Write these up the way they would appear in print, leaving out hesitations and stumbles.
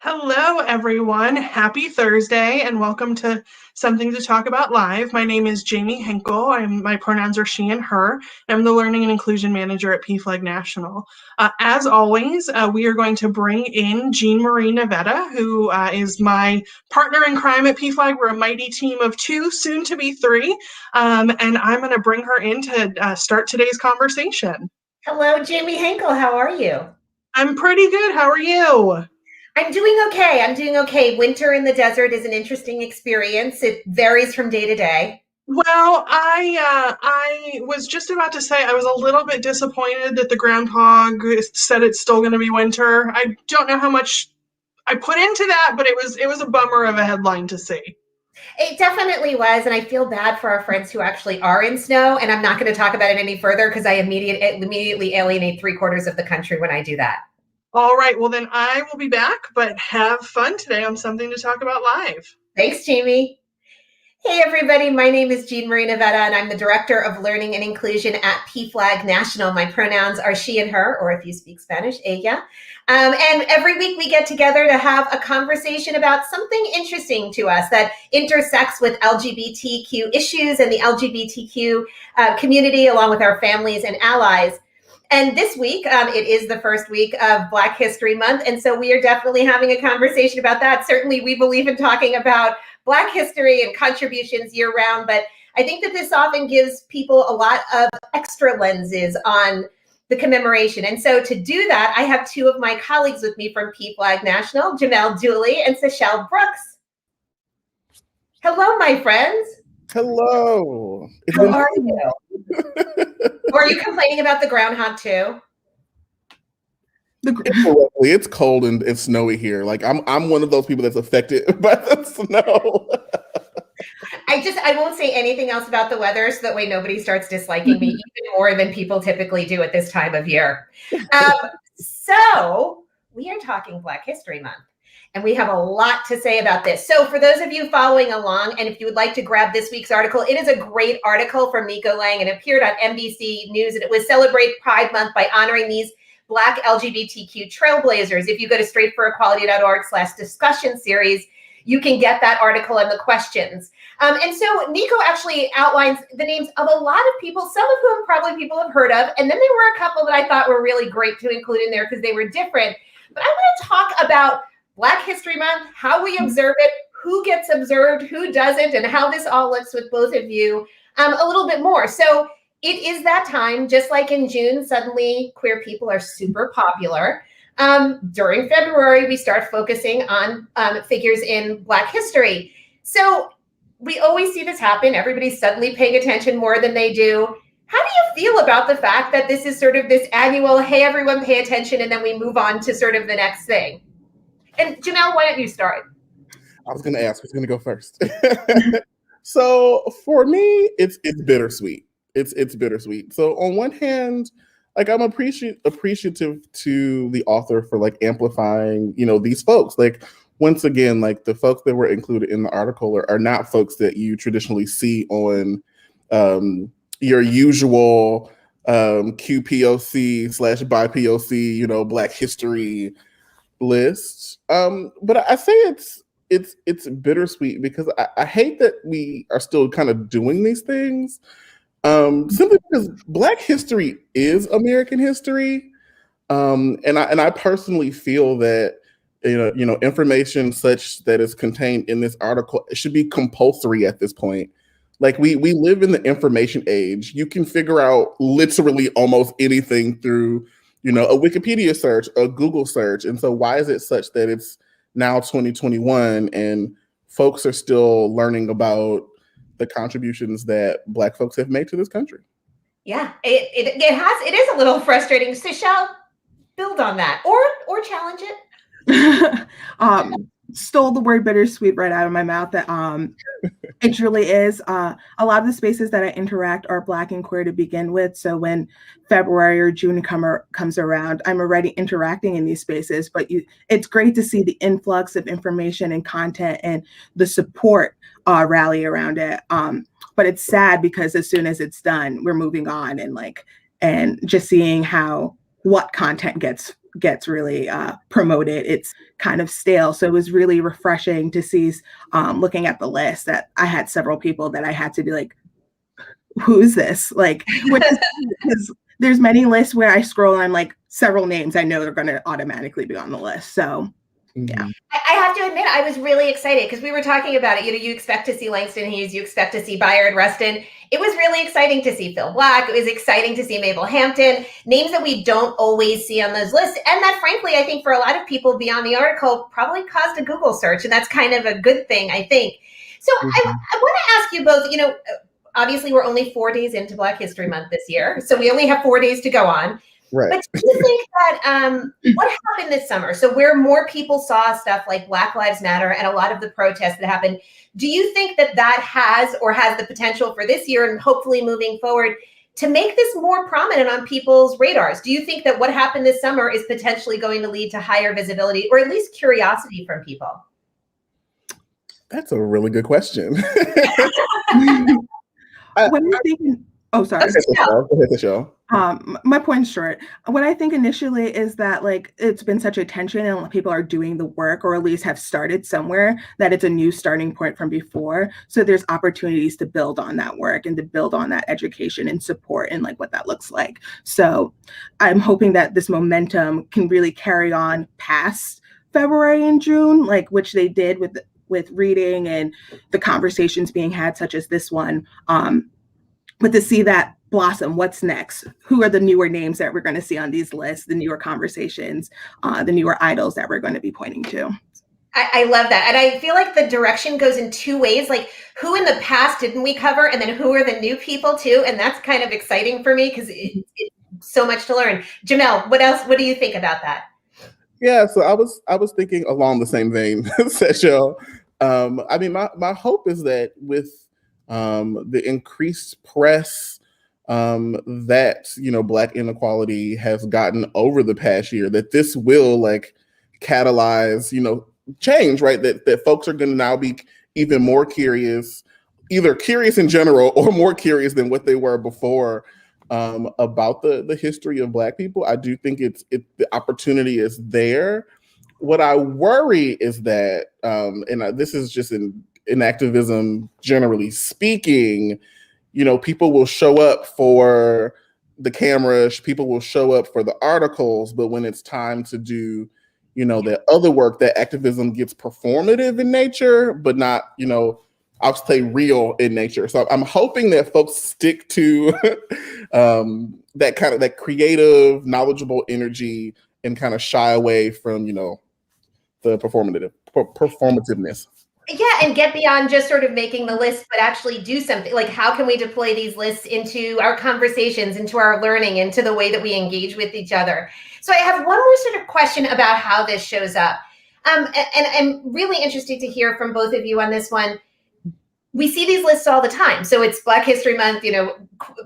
Hello, everyone. Happy Thursday, and welcome to Something to Talk About Live. My name is Jamie Henkel. My pronouns are she and her. I'm the Learning and Inclusion Manager at PFLAG National. As always, we are going to bring in Jean Marie Navetta, who is my partner in crime at PFLAG. We're a mighty team of two, soon to be three, and I'm going to bring her in to start today's conversation. Hello, Jamie Henkel. How are you? I'm pretty good. How are you? I'm doing okay. Winter in the desert is an interesting experience. It varies from day to day. Well, I was just about to say I was a little bit disappointed that the groundhog said it's still going to be winter. I don't know how much I put into that, but it was a bummer of a headline to see. It definitely was, and I feel bad for our friends who actually are in snow, and I'm not going to talk about it any further because I immediately alienate 3/4 of the country when I do that. All right, well then I will be back, but have fun today on Something to Talk About Live. Thanks, Jamie. Hey, everybody. My name is Jean Marie Navetta, and I'm the Director of Learning and Inclusion at PFLAG National. My pronouns are she and her, or if you speak Spanish, ella. And every week we get together to have a conversation about something interesting to us that intersects with LGBTQ issues and the LGBTQ community, along with our families and allies. And this week, it is the first week of Black History Month. And so we are definitely having a conversation about that. Certainly, we believe in talking about Black history and contributions year round. But I think that this often gives people a lot of extra lenses on the commemoration. And so to do that, I have two of my colleagues with me from PFLAG National, Jamel Dooley and Sechelle Brooks. Hello, my friends. Hello. How are you? Or are you complaining about the groundhog too? It's cold and it's snowy here. Like I'm one of those people that's affected by the snow. I won't say anything else about the weather so that way nobody starts disliking me even more than people typically do at this time of year. So we are talking Black History Month. And we have a lot to say about this. So for those of you following along, and if you would like to grab this week's article, it is a great article from Nico Lang and appeared on NBC News. And it was Celebrate Pride Month by honoring these Black LGBTQ trailblazers. If you go to straightforequality.org/discussion series, you can get that article and the questions. And so Nico actually outlines the names of a lot of people, some of whom probably people have heard of. And then there were a couple that I thought were really great to include in there because they were different. But I want to talk about Black History Month, how we observe it, who gets observed, who doesn't, and how this all looks with both of you a little bit more. So it is that time, just like in June, suddenly queer people are super popular. During February, we start focusing on figures in Black history. So we always see this happen. Everybody's suddenly paying attention more than they do. How do you feel about the fact that this is sort of this annual, hey, everyone pay attention, and then we move on to sort of the next thing? And Jamel, why don't you start? I was going to ask who's going to go first. So for me, it's bittersweet. It's bittersweet. So on one hand, like I'm appreciative to the author for like amplifying, these folks. Like once again, like the folks that were included in the article are not folks that you traditionally see on your usual QPOC/BIPOC, Black history list. But I say it's bittersweet because I hate that we are still kind of doing these things. Simply because Black history is American history. And I personally feel that information such that is contained in this article should be compulsory at this point. Like we live in the information age. You can figure out literally almost anything through a Wikipedia search, a Google search. And so why is it such that it's now 2021 and folks are still learning about the contributions that Black folks have made to this country? Yeah, it is a little frustrating. Sechelle, build on that or challenge it. Stole the word bittersweet right out of my mouth. That it truly is. A lot of the spaces that I interact are Black and queer to begin with. So when February or June comes around, I'm already interacting in these spaces. But it's great to see the influx of information and content and the support rally around it. But it's sad because as soon as it's done, we're moving on and just seeing what content gets gets really promoted. It's kind of stale. So it was really refreshing to see, looking at the list, that I had several people that I had to be like, who is this? Like, because there's many lists where I scroll and I'm like, several names I know they're going to automatically be on the list. So yeah. I have to admit, I was really excited because we were talking about it. You expect to see Langston Hughes, you expect to see Bayard Rustin. It was really exciting to see Phil Black. It was exciting to see Mabel Hampton, names that we don't always see on those lists. And that, frankly, I think for a lot of people beyond the article probably caused a Google search. And that's kind of a good thing, I think. So I want to ask you both, obviously we're only 4 days into Black History Month this year. So we only have 4 days to go on. Right. But do you think that what happened this summer? So where more people saw stuff like Black Lives Matter and a lot of the protests that happened, do you think that has the potential for this year and hopefully moving forward to make this more prominent on people's radars? Do you think that what happened this summer is potentially going to lead to higher visibility or at least curiosity from people? That's a really good question. What are you thinking? Oh, sorry. Go ahead, Michelle. My point's short. What I think initially is that it's been such a tension and people are doing the work, or at least have started somewhere, that it's a new starting point from before. So there's opportunities to build on that work and to build on that education and support and what that looks like. So I'm hoping that this momentum can really carry on past February and June, which they did with reading and the conversations being had, such as this one. But to see that blossom, what's next? Who are the newer names that we're going to see on these lists, the newer conversations, the newer idols that we're going to be pointing to? I love that. And I feel like the direction goes in two ways, who in the past didn't we cover, and then who are the new people too? And that's kind of exciting for me because it's so much to learn. Jamel, what else? What do you think about that? Yeah, so I was thinking along the same vein, Sechelle. I mean, my hope is that with the increased press that Black inequality has gotten over the past year, that this will catalyze change, right? That folks are going to now be even more curious, either curious in general or more curious than what they were before about the history of Black people. I do think the opportunity is there. What I worry is that, and this is just in activism, generally speaking, people will show up for the cameras, people will show up for the articles, but when it's time to do, the other work, that activism gets performative in nature, but not, I'll say real in nature. So I'm hoping that folks stick to that creative, knowledgeable energy and kind of shy away from, the performativeness. Yeah, and get beyond just sort of making the list, but actually do something. How can we deploy these lists into our conversations, into our learning, into the way that we engage with each other? So I have one more sort of question about how this shows up. And I'm really interested to hear from both of you on this one. We see these lists all the time. So it's Black History Month,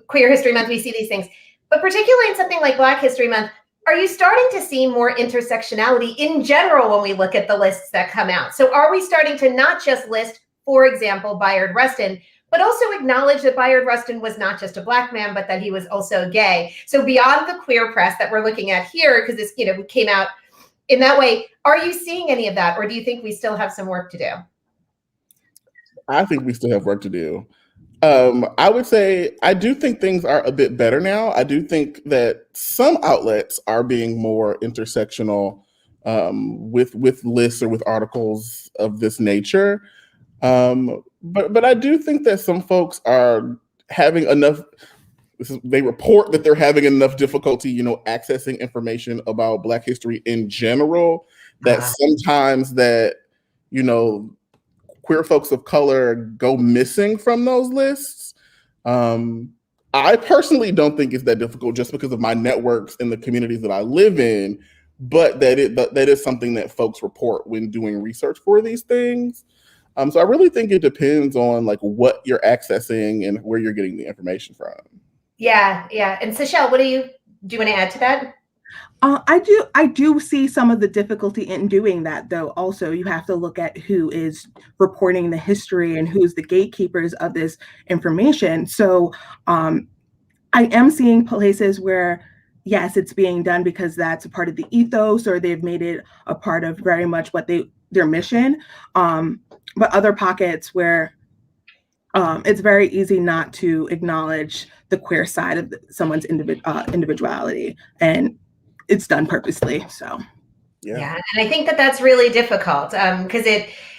Queer History Month, we see these things. But particularly in something like Black History Month, are you starting to see more intersectionality in general when we look at the lists that come out? So are we starting to not just list, for example, Bayard Rustin, but also acknowledge that Bayard Rustin was not just a Black man, but that he was also gay? So beyond the queer press that we're looking at here, because this came out in that way, are you seeing any of that? Or do you think we still have some work to do? I think we still have work to do. I would say I do think things are a bit better now. I do think that some outlets are being more intersectional with lists or with articles of this nature. But I do think that some folks are having enough. They report that they're having enough difficulty, accessing information about Black history in general. That sometimes that queer folks of color go missing from those lists. I personally don't think it's that difficult just because of my networks and the communities that I live in, but that is something that folks report when doing research for these things. So I really think it depends on what you're accessing and where you're getting the information from. Yeah. And Sechelle, do you want to add to that? I do see some of the difficulty in doing that, though. Also, you have to look at who is reporting the history and who's the gatekeepers of this information. So I am seeing places where yes, it's being done because that's a part of the ethos, or they've made it a part of very much what their mission. But other pockets where it's very easy not to acknowledge the queer side of someone's individuality, and it's done purposely. So, yeah, and I think that that's really difficult because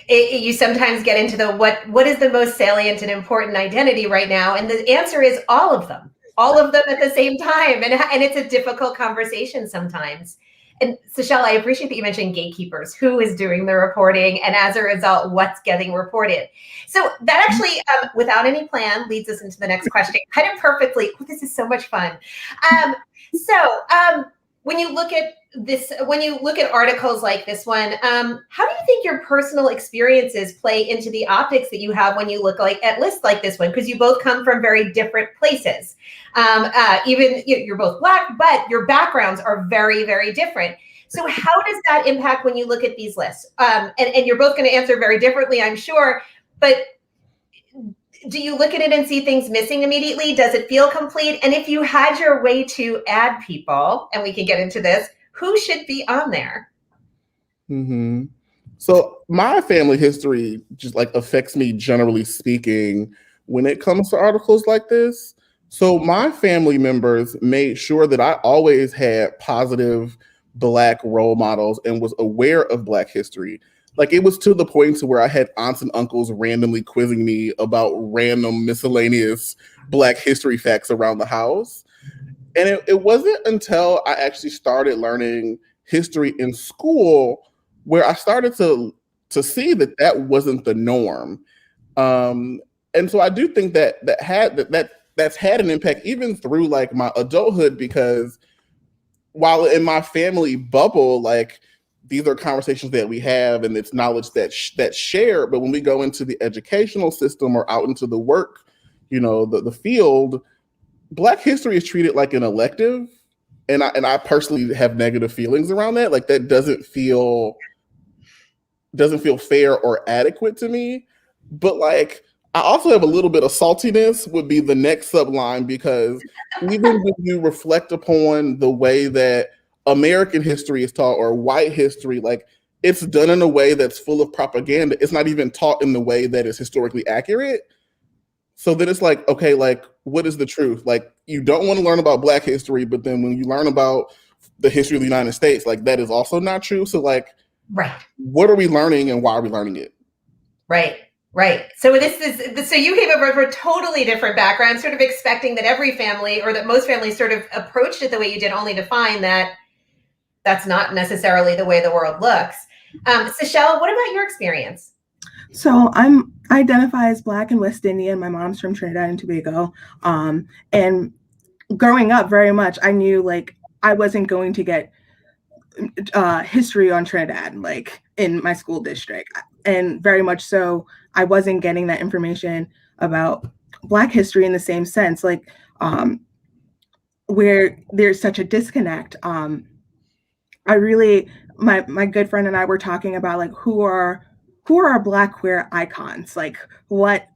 you sometimes get into the what is the most salient and important identity right now, and the answer is all of them at the same time, and it's a difficult conversation sometimes. And Sechelle, I appreciate that you mentioned gatekeepers, who is doing the reporting, and as a result, what's getting reported. So that actually, without any plan, leads us into the next question, kind of perfectly. Oh, this is so much fun. When you look at this, when you look at articles like this one, how do you think your personal experiences play into the optics that you have when you look at lists like this one? Because you both come from very different places. Even you're both Black, but your backgrounds are very, very different. So how does that impact when you look at these lists? And you're both going to answer very differently, I'm sure, but do you look at it and see things missing immediately? Does it feel complete? And if you had your way to add people, and we can get into this, who should be on there? Mm-hmm. So my family history just affects me, generally speaking, when it comes to articles like this. So my family members made sure that I always had positive Black role models and was aware of Black history. It was to the point to where I had aunts and uncles randomly quizzing me about random miscellaneous Black history facts around the house. And it wasn't until I actually started learning history in school where I started to see that wasn't the norm. And so I do think that's had an impact even through my adulthood, because while in my family bubble, these are conversations that we have and it's knowledge that's shared. But when we go into the educational system or out into the work, the field, Black history is treated like an elective. And I personally have negative feelings around that. That doesn't feel fair or adequate to me. But I also have a little bit of saltiness would be the next subline, because even when you reflect upon the way that American history is taught, or white history, it's done in a way that's full of propaganda. It's not even taught in the way that is historically accurate. So then it's okay, what is the truth? You don't want to learn about Black history, but then when you learn about the history of the United States, that is also not true. So right. What are we learning and why are we learning it? Right. So so you came over from a totally different background, sort of expecting that every family, or that most families, sort of approached it the way you did, only to find that that's not necessarily the way the world looks. Sechelle, what about your experience? So I identify as Black and West Indian. My mom's from Trinidad and Tobago. And growing up, very much, I knew I wasn't going to get history on Trinidad, in my school district. And very much so, I wasn't getting that information about Black history in the same sense, where there's such a disconnect. My good friend and I were talking about who are our Black queer icons,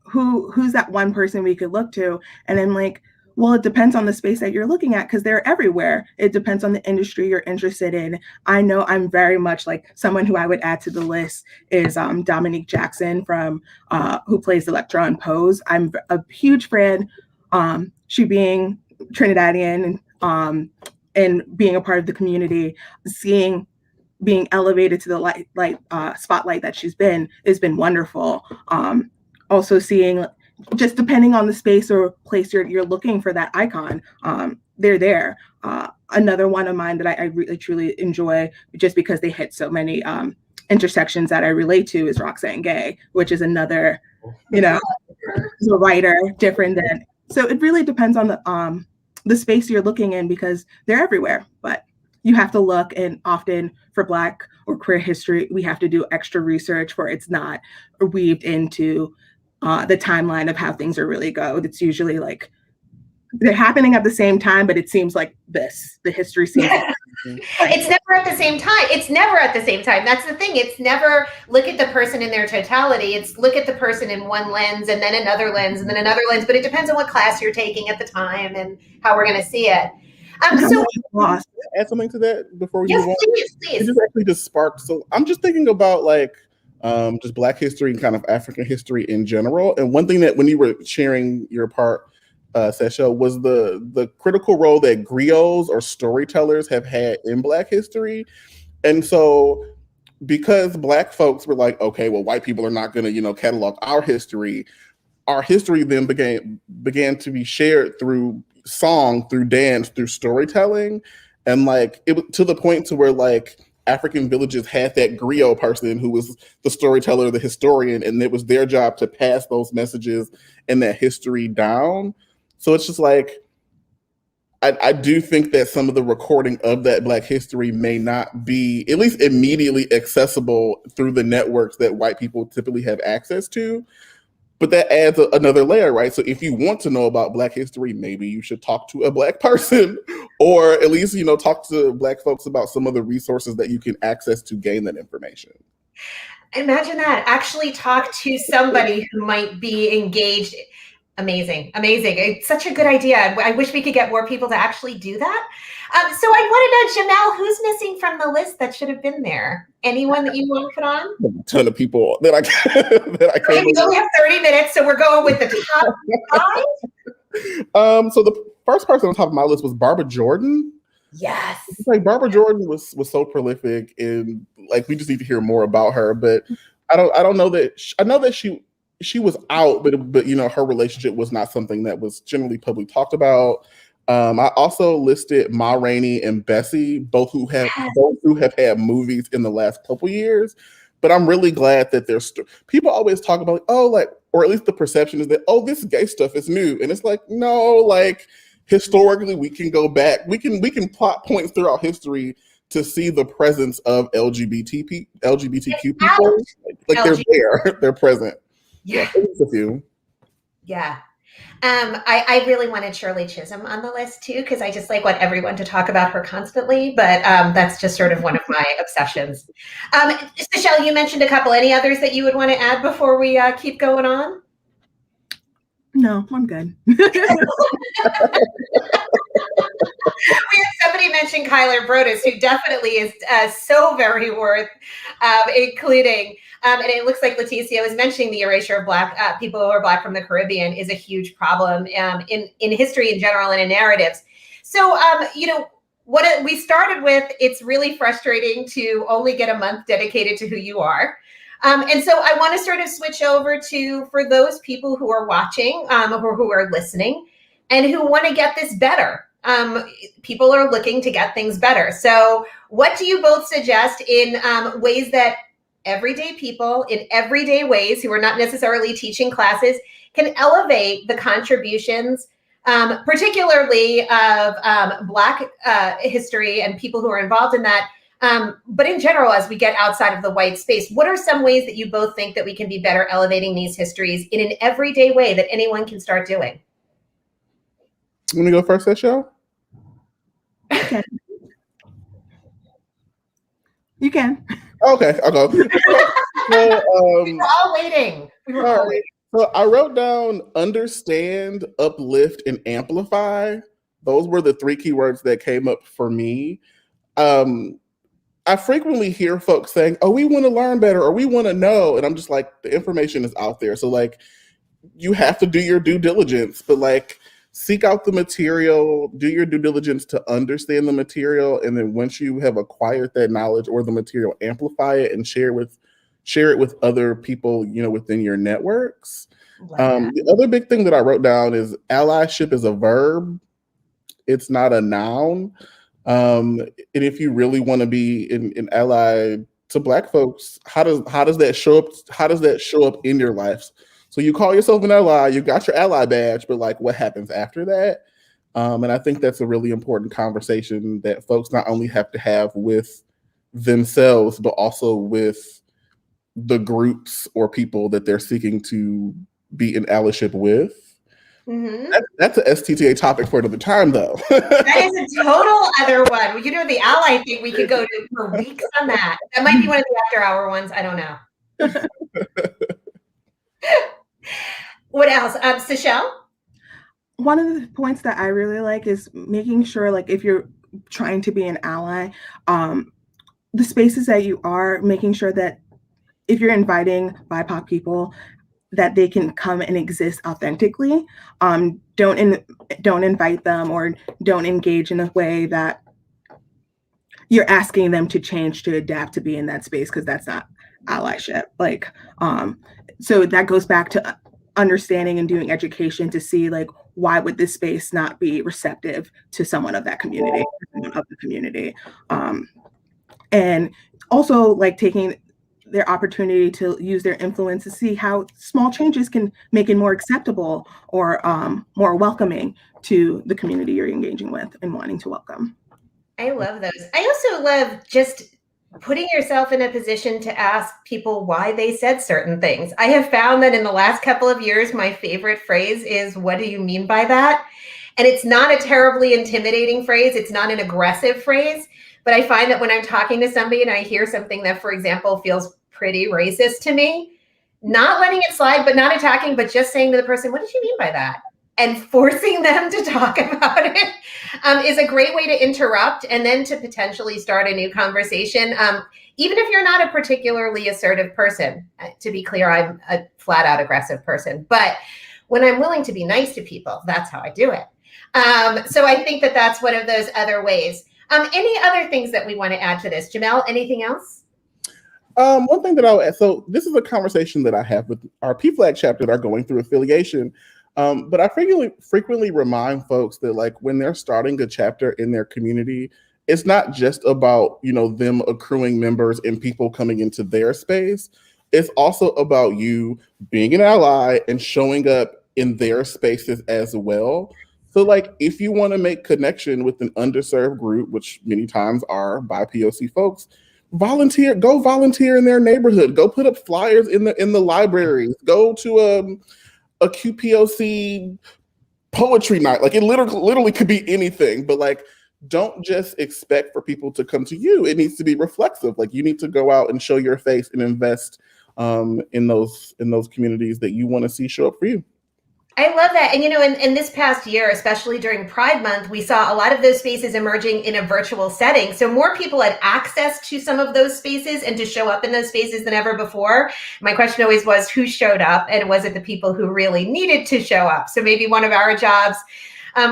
who's that one person we could look to, and then well, it depends on the space that you're looking at, because they're everywhere. It depends on the industry you're interested in. I know I'm very much someone who I would add to the list is Dominique Jackson from who plays Electra in Pose. I'm a huge fan. She being Trinidadian and being a part of the community, being elevated to the spotlight that she's been has been wonderful. Also seeing, just depending on the space or place you're looking for that icon, they're there. Another one of mine that I really truly enjoy, just because they hit so many intersections that I relate to, is Roxane Gay, which is another, is a writer different than. So it really depends on the space you're looking in, because they're everywhere. But you have to look, and often for Black or queer history, we have to do extra research where it's not weaved into the timeline of how things are really go. It's usually they're happening at the same time, but it seems like the history seems. It's never at the same time. That's the thing. It's never look at the person in their totality. It's look at the person in one lens, and then another lens, and then another lens. But it depends on what class you're taking at the time and how we're going to see it. So lost. Add something to that before we yes, move on. please. It just actually just sparked. So I'm just thinking about like just Black history and kind of African history in general. And one thing that when you were sharing your part, Sesha, was the critical role that griots or storytellers have had in Black history. And so because Black folks were like, okay, well, white people are not going to, catalog our history then began to be shared through song, through dance, through storytelling. And like it was to the point to where like African villages had that griot person who was the storyteller, the historian, and it was their job to pass those messages and that history down. So it's just like I do think that some of the recording of that Black history may not be at least immediately accessible through the networks that white people typically have access to. But that adds another layer, right? So if you want to know about Black history, maybe you should talk to a Black person, or at least, talk to Black folks about some of the resources that you can access to gain that information. Imagine that. Actually talk to somebody who might be engaged. Amazing. It's such a good idea. I wish we could get more people to actually do that. So I want to know, Jamel, who's missing from the list that should have been there? Anyone that you want to put on? A ton of people that I Okay, we only have 30 minutes, so we're going with the top 5. So the first person on top of my list was Barbara Jordan. Yes. Like Barbara Jordan was so prolific, and like we just need to hear more about her. But I don't know that I know that she was out, but her relationship was not something that was generally publicly talked about. I also listed Ma Rainey and Bessie, both who have had movies in the last couple years. But I'm really glad that there's people always talk about or at least the perception is that this gay stuff is new, and it's like no, like historically we can go back, we can plot points throughout history to see the presence of LGBTQ people, they're present. Yeah. A few. Yeah. I really wanted Shirley Chisholm on the list too, because I just want everyone to talk about her constantly, but that's just sort of one of my obsessions. Michelle, you mentioned a couple. Any others that you would want to add before we keep going on? No, I'm good. We had somebody mention Kyler Brodus, who definitely is so very worth including. And it looks like Leticia was mentioning the erasure of Black people who are Black from the Caribbean is a huge problem in history in general and in narratives. So, what we started with, it's really frustrating to only get a month dedicated to who you are. And so I want to sort of switch over to, for those people who are watching or who are listening and who want to get this better. People are looking to get things better. So what do you both suggest in ways that everyday people in everyday ways who are not necessarily teaching classes can elevate the contributions, particularly of Black history and people who are involved in that? But in general, as we get outside of the white space, what are some ways that you both think that we can be better elevating these histories in an everyday way that anyone can start doing? You want to go first, Sesha? Okay. You can. Okay, I'll go. We were all waiting. So I wrote down understand, uplift, and amplify. Those were the 3 keywords that came up for me. I frequently hear folks saying, we want to learn better, or we want to know. And I'm just like, the information is out there. So like, you have to do your due diligence, but like, seek out the material, do your due diligence to understand the material. And then once you have acquired that knowledge or the material, amplify it and share it with other people, within your networks. The other big thing that I wrote down is allyship is a verb. It's not a noun. And if you really want to be an ally to Black folks, how does that show up? How does that show up in your life? So you call yourself an ally, you got your ally badge, but like what happens after that? And I think that's a really important conversation that folks not only have to have with themselves, but also with the groups or people that they're seeking to be in allyship with. Mm-hmm. That's an STTA topic for another time, though. That is a total other one. The ally thing, we could go to for weeks on that. That might be one of the after-hour ones. I don't know. What else? Seychelle? one of the points that I really like is making sure, like, if you're trying to be an ally, the spaces that you are, making sure that if you're inviting BIPOC people, that they can come and exist authentically. Don't invite them or don't engage in a way that you're asking them to change, to adapt, to be in that space, because that's not allyship. Like, so that goes back to understanding and doing education to see, like, why would this space not be receptive to someone of that community, someone of the community, and also like taking their opportunity to use their influence to see how small changes can make it more acceptable or more welcoming to the community you're engaging with and wanting to welcome. I love those. I also love just putting yourself in a position to ask people why they said certain things. I have found that in the last couple of years, my favorite phrase is, "What do you mean by that?" And it's not a terribly intimidating phrase. It's not an aggressive phrase. But I find that when I'm talking to somebody and I hear something that, for example, feels pretty racist to me, not letting it slide, but not attacking, but just saying to the person, "What did you mean by that?" And forcing them to talk about it is a great way to interrupt and then to potentially start a new conversation. Even if you're not a particularly assertive person, to be clear, I'm a flat out aggressive person, but when I'm willing to be nice to people, that's how I do it. So I think that that's one of those other ways. Any other things that we want to add to this? Jamel, anything else? One thing that I'll add, so this is a conversation that I have with our PFLAG chapter that are going through affiliation. But I frequently remind folks that, like, when they're starting a chapter in their community, it's not just about, them accruing members and people coming into their space. It's also about you being an ally and showing up in their spaces as well. So, like, if you want to make connection with an underserved group, which many times are BIPOC folks, go volunteer in their neighborhood, go put up flyers in the libraries, go to a QPOC poetry night. Like, it literally could be anything, but, like, don't just expect for people to come to you. It needs to be reflexive. Like, you need to go out and show your face and invest in those communities that you want to see show up for you. I love that. And, in this past year, especially during Pride Month, we saw a lot of those spaces emerging in a virtual setting. So more people had access to some of those spaces and to show up in those spaces than ever before. My question always was, who showed up? And was it the people who really needed to show up? So maybe one of our jobs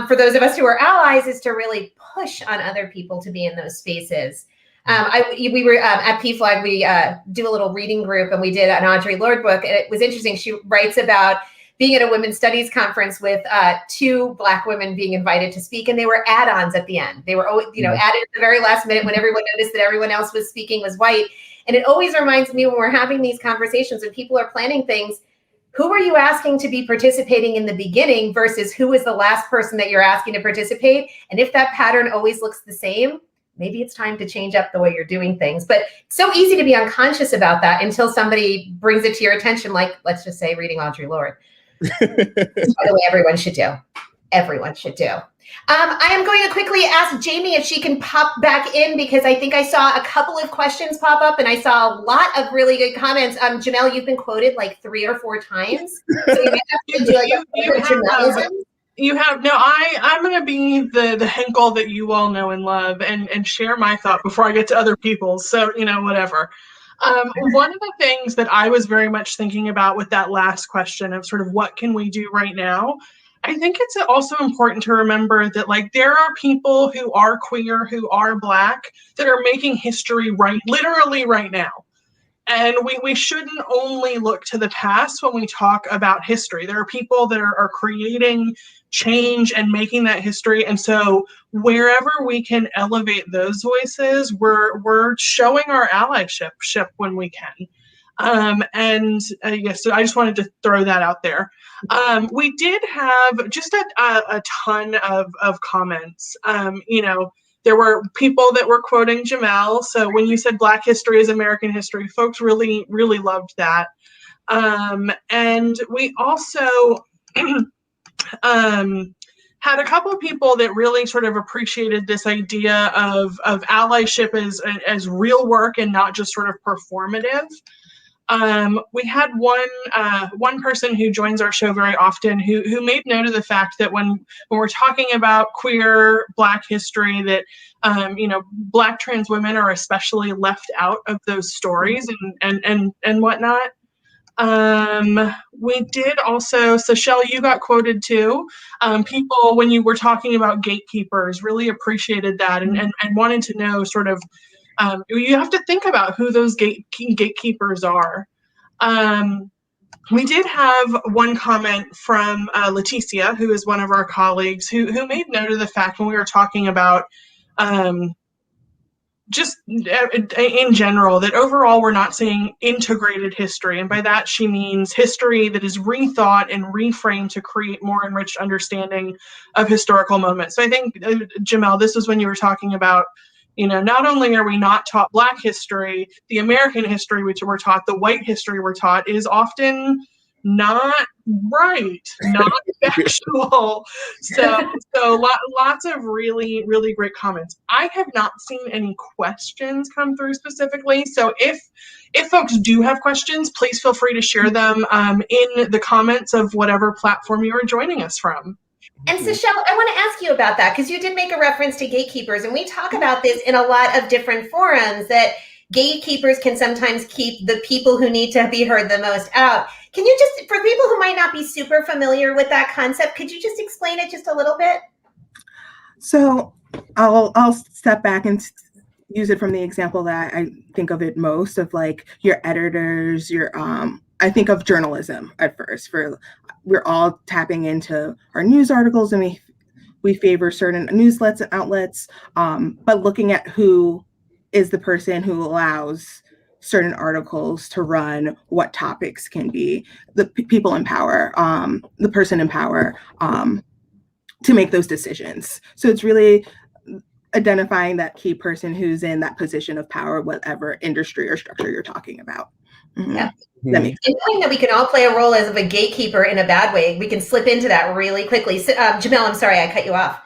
for those of us who are allies is to really push on other people to be in those spaces. We were at PFLAG, we do a little reading group, and we did an Audre Lorde book. And it was interesting. She writes about being at a women's studies conference with 2 Black women being invited to speak, and they were add-ons at the end. They were, added at the very last minute when everyone noticed that everyone else was speaking was white. And it always reminds me when we're having these conversations, when people are planning things, who are you asking to be participating in the beginning versus who is the last person that you're asking to participate? And if that pattern always looks the same, maybe it's time to change up the way you're doing things. But it's so easy to be unconscious about that until somebody brings it to your attention, like, let's just say, reading Audre Lorde. By the way, everyone should do. Everyone should do. I am going to quickly ask Jamie if she can pop back in, because I think I saw a couple of questions pop up and I saw a lot of really good comments. Jamel, you've been quoted like 3 or 4 times. So you might have to do like I'm going to be the Henkel that you all know and love and share my thought before I get to other people's. So, whatever. One of the things that I was very much thinking about with that last question of sort of what can we do right now, I think it's also important to remember that, like, there are people who are queer, who are Black, that are making history literally right now. And we shouldn't only look to the past when we talk about history. There are people that are creating change and making that history. And so wherever we can elevate those voices, we're showing our allyship when we can. Yes, so I just wanted to throw that out there. We did have just a ton of comments. There were people that were quoting Jamel. So when you said Black history is American history, folks really, really loved that. And we also had a couple of people that really sort of appreciated this idea of allyship as real work and not just sort of performative. We had one person who joins our show very often who made note of the fact that when we're talking about queer Black history, that Black trans women are especially left out of those stories and whatnot. We did also, so Shell, you got quoted too. People, when you were talking about gatekeepers, really appreciated that and wanted to know sort of, you have to think about who those gatekeepers are. We did have one comment from Leticia, who is one of our colleagues, who made note of the fact when we were talking about just in general, that overall we're not seeing integrated history. And by that she means history that is rethought and reframed to create more enriched understanding of historical moments. So I think, Jamel, this is when you were talking about, not only are we not taught Black history, the American history which we're taught, the white history we're taught is often not right, not factual. So lots of really, really great comments. I have not seen any questions come through specifically. So if folks do have questions, please feel free to share them in the comments of whatever platform you are joining us from. And so, Shell, I want to ask you about that, because you did make a reference to gatekeepers, and we talk about this in a lot of different forums, that gatekeepers can sometimes keep the people who need to be heard the most out. Can you just, for people who might not be super familiar with that concept, could you just explain it just a little bit? So I'll step back and use it from the example that I think of it most, of like your editors, I think of journalism at first. We're all tapping into our news articles, and we favor certain newslets and outlets, but looking at who is the person who allows certain articles to run, what topics can be the people in power, the person in power, to make those decisions. So it's really identifying that key person who's in that position of power, whatever industry or structure you're talking about. Mm-hmm. Yeah. That makes sense. And knowing that we can all play a role as of a gatekeeper in a bad way, we can slip into that really quickly. So, Jamel, I'm sorry, I cut you off.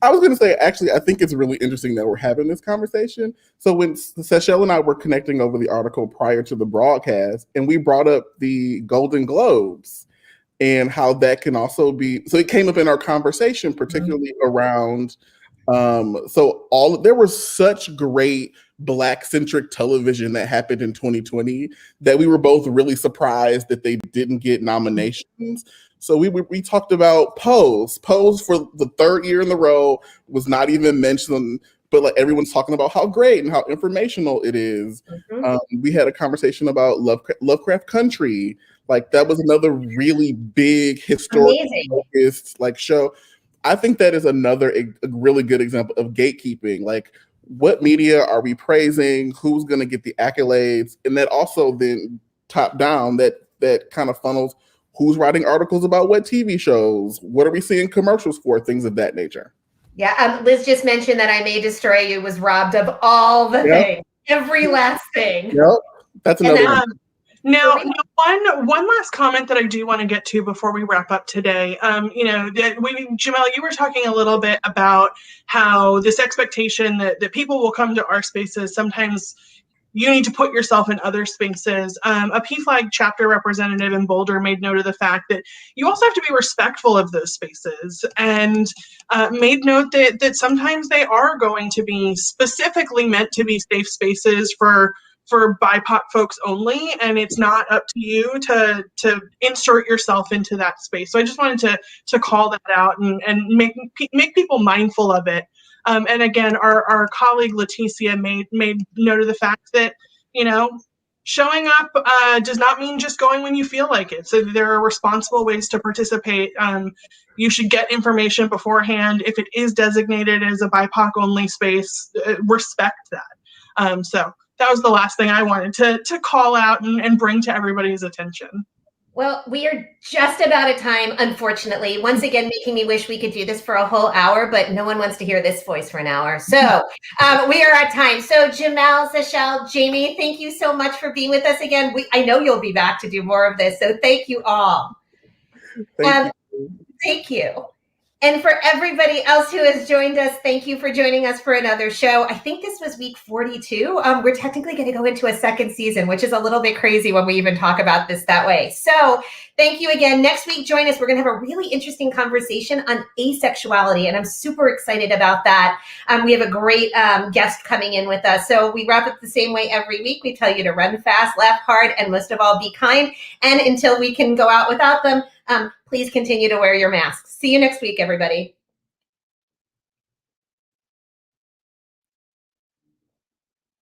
I was going to say, actually, I think it's really interesting that we're having this conversation. So when Seychelle and I were connecting over the article prior to the broadcast, and we brought up the Golden Globes and how that can also be, so it came up in our conversation, particularly around, there was such great Black-centric television that happened in 2020 that we were both really surprised that they didn't get nominations. So we talked about Pose. Pose for the third year in a row was not even mentioned, but like everyone's talking about how great and how informational it is. Mm-hmm. We had a conversation about Lovecraft Country. Like that was another really big historical focused like show. I think that is another a really good example of gatekeeping. Like, what media are we praising? Who's going to get the accolades? And that also then top down that kind of funnels who's writing articles about what TV shows? What are we seeing commercials for? Things of that nature. Yeah. Liz just mentioned that I May Destroy You was robbed of all the things, every last thing. Yep. That's another one. Now, one last comment that I do want to get to before we wrap up today. Jamel, you were talking a little bit about how this expectation that people will come to our spaces, sometimes you need to put yourself in other spaces. A PFLAG chapter representative in Boulder made note of the fact that you also have to be respectful of those spaces, and made note that sometimes they are going to be specifically meant to be safe spaces for BIPOC folks only, and it's not up to you to insert yourself into that space. So I just wanted to call that out and make people mindful of it. And again, our colleague Leticia made note of the fact that, showing up does not mean just going when you feel like it. So there are responsible ways to participate. You should get information beforehand. If it is designated as a BIPOC only space, respect that. So that was the last thing I wanted to call out and bring to everybody's attention. Well, we are just about at time, unfortunately. Once again, making me wish we could do this for a whole hour, but no one wants to hear this voice for an hour. So we are at time. So Jamel, Seychelle, Jamie, thank you so much for being with us again. I know you'll be back to do more of this. So thank you all. Thank you. And for everybody else who has joined us, thank you for joining us for another show. I think this was week 42. We're technically going to go into a second season, which is a little bit crazy when we even talk about this that way. So thank you again. Next week, join us. We're going to have a really interesting conversation on asexuality, and I'm super excited about that. We have a great guest coming in with us. So we wrap up the same way every week. We tell you to run fast, laugh hard, and most of all, be kind. And until we can go out without them, please continue to wear your masks. See you next week, everybody.